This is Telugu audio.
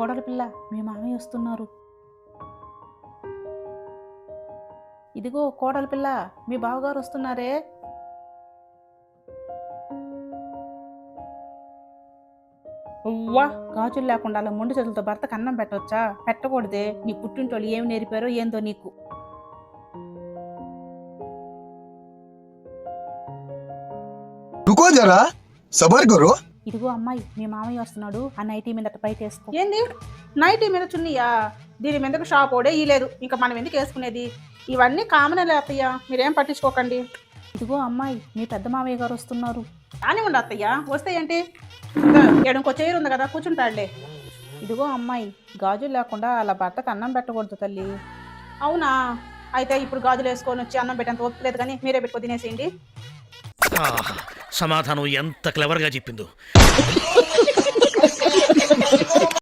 కోడలి పిల్ల మీ మామయ్య వస్తున్నారు. ఇదిగో కోడలి పిల్ల మీ బావగారు వస్తున్నారే. ఉవ్వా, గాజులు లేకుండా అలా మొండి చేతులతో భర్తకు అన్నం పెట్టవచ్చా? పెట్టకూడదే. నీ పుట్టింటోళ్ళు ఏమి నేర్పారో ఏందో నీకు. रुको जरा सबर करो। ఇదిగో అమ్మాయి మీ మామయ్య వస్తున్నాడు, ఆ నైటీ మీద బయట వేసుకో. ఏంది నైటీ మీద చున్నీయా? దీని మీదకు షాప్ ఓడే ఇలేదు, ఇంకా మనం ఎందుకు వేసుకునేది? ఇవన్నీ కామనే అత్తయ్య, మీరేం పట్టించుకోకండి. ఇదిగో అమ్మాయి మీ పెద్ద మామయ్య గారు వస్తున్నారు. కానివ్వండి అత్తయ్య, వస్తే ఏంటి, ఇంకో చైర్ ఉంది కదా, కూర్చుంటాడులే. ఇదిగో అమ్మాయి, గాజులు లేకుండా అలా భర్తకు అన్నం పెట్టకూడదు తల్లి. అవునా? అయితే ఇప్పుడు గాజులు వేసుకొని వచ్చి అన్నం పెట్టేంత ఓపిక లేదు, కానీ మీరే పెట్టుకో తినేసేయండి. సమాధానం ఎంత క్లవర్గా చెప్పిందో.